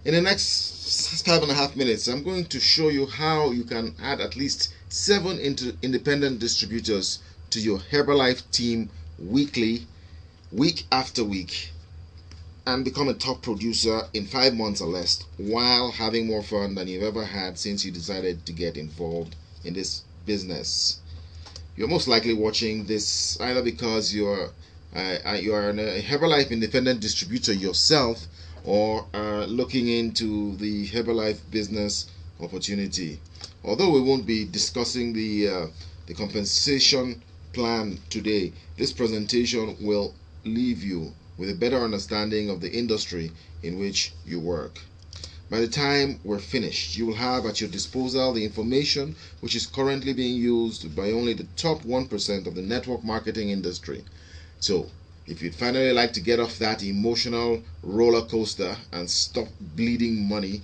In the next 5.5 minutes, I'm going to show you how you can add at least 7 independent distributors to your Herbalife team weekly, week after week, and become a top producer in 5 months or less while having more fun than you've ever had since you decided to get involved in this business. You're most likely watching this either because you are a Herbalife independent distributor yourself, or looking into the Herbalife business opportunity. Although we won't be discussing the compensation plan today, this presentation will leave you with a better understanding of the industry in which you work. By the time we're finished, you will have at your disposal the information which is currently being used by only the top 1% of the network marketing industry. So, if you'd finally like to get off that emotional roller coaster and stop bleeding money,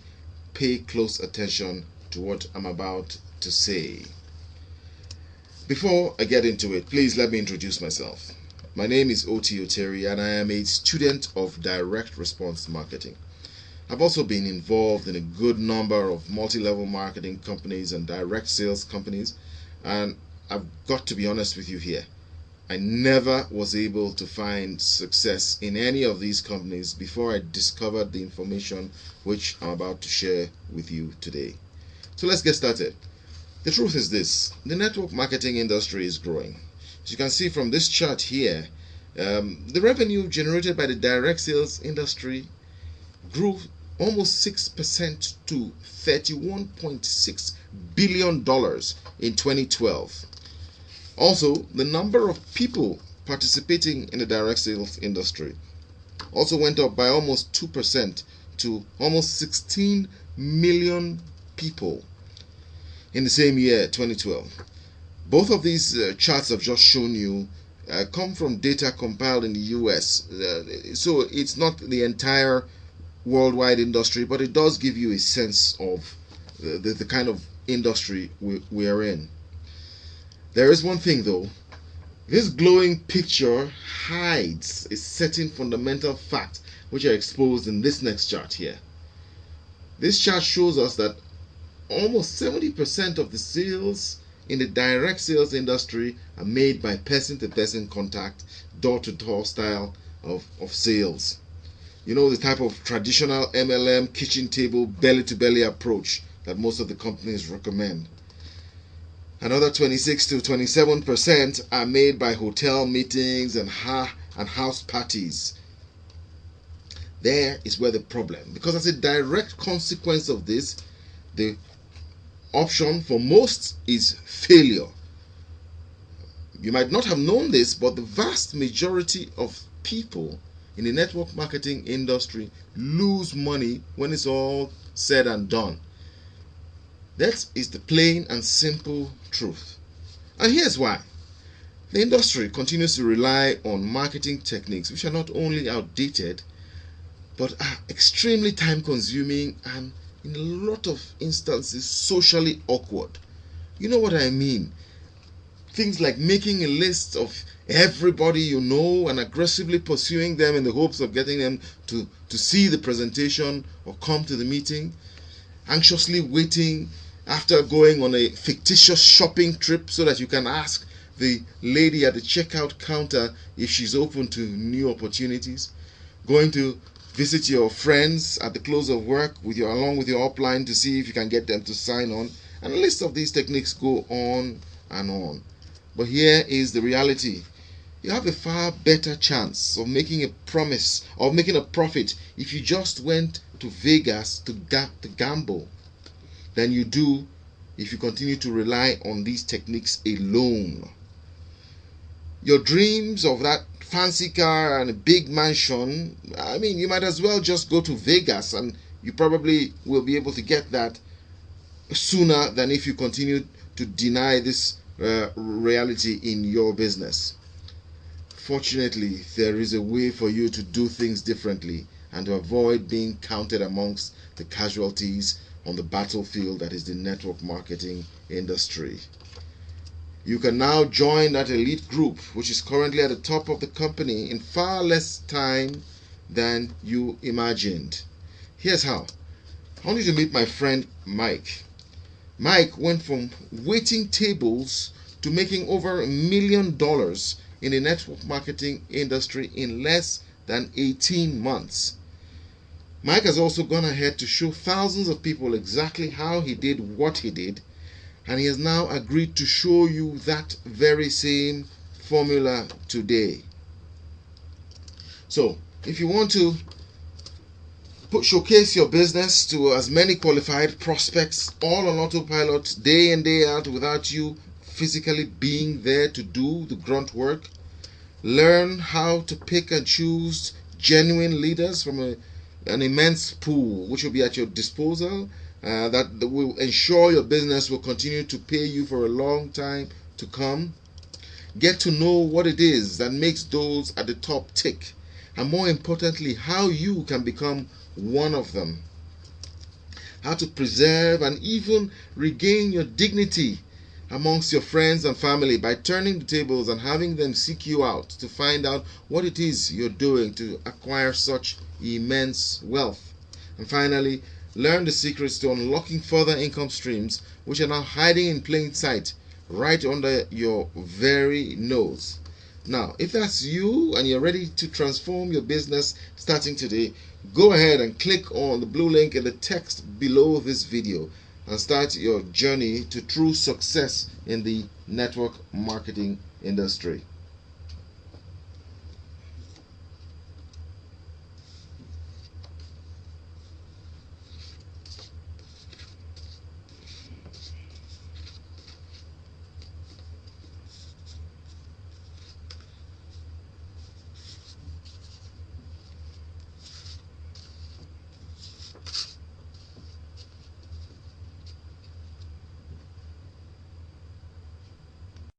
pay close attention to what I'm about to say. Before I get into it, please let me introduce myself. My name is Oti Oteri, and I am a student of direct response marketing. I've also been involved in a good number of multi-level marketing companies and direct sales companies, and I've got to be honest with you here. I never was able to find success in any of these companies before I discovered the information which I'm about to share with you today. So let's get started. The truth is this: the network marketing industry is growing. As you can see from this chart here, the revenue generated by the direct sales industry grew almost 6% to $31.6 billion in 2012. Also, the number of people participating in the direct sales industry also went up by almost 2% to almost 16 million people in the same year, 2012. Both of these charts I've just shown you come from data compiled in the US. So it's not the entire worldwide industry, but it does give you a sense of the kind of industry we are in. There is one thing though: this glowing picture hides a certain fundamental fact which are exposed in this next chart here. This chart shows us that almost 70% of the sales in the direct sales industry are made by person-to-person contact, door-to-door style of sales. You know, the type of traditional MLM, kitchen table, belly-to-belly approach that most of the companies recommend. Another 26 to 27% are made by hotel meetings and house parties. There is where the problem, because as a direct consequence of this, the option for most is failure. You might not have known this, but the vast majority of people in the network marketing industry lose money when it's all said and done. That is the plain and simple truth. And here's why. The industry continues to rely on marketing techniques which are not only outdated, but are extremely time consuming and in a lot of instances socially awkward. You know what I mean? Things like making a list of everybody you know and aggressively pursuing them in the hopes of getting them to see the presentation or come to the meeting. Anxiously waiting after going on a fictitious shopping trip so that you can ask the lady at the checkout counter if she's open to new opportunities. Going to visit your friends at the close of work along with your upline to see if you can get them to sign on. And a list of these techniques go on and on. But here is the reality. You have a far better chance of making a promise, of making a profit, if you just went to Vegas to gamble than you do if you continue to rely on these techniques alone. Your dreams of that fancy car and a big mansion, you might as well just go to Vegas, and you probably will be able to get that sooner than if you continue to deny this reality in your business. Fortunately, there is a way for you to do things differently and to avoid being counted amongst the casualties on the battlefield that is the network marketing industry. You can now join that elite group which is currently at the top of the company in far less time than you imagined. Here's how. I want you to meet my friend Mike. Mike went from waiting tables to making over $1 million in the network marketing industry in less than 18 months. Mike has also gone ahead to show thousands of people exactly how he did what he did, and he has now agreed to show you that very same formula today. So, if you want to showcase your business to as many qualified prospects, all on autopilot, day in, day out, without you physically being there to do the grunt work, learn how to pick and choose genuine leaders from an immense pool which will be at your disposal, that will ensure your business will continue to pay you for a long time to come. Get to know what it is that makes those at the top tick, and more importantly, how you can become one of them. How to preserve and even regain your dignity amongst your friends and family by turning the tables and having them seek you out to find out what it is you're doing to acquire such immense wealth. And finally, learn the secrets to unlocking further income streams which are now hiding in plain sight right under your very nose. Now, if that's you and you're ready to transform your business starting today, go ahead and click on the blue link in the text below this video and start your journey to true success in the network marketing industry.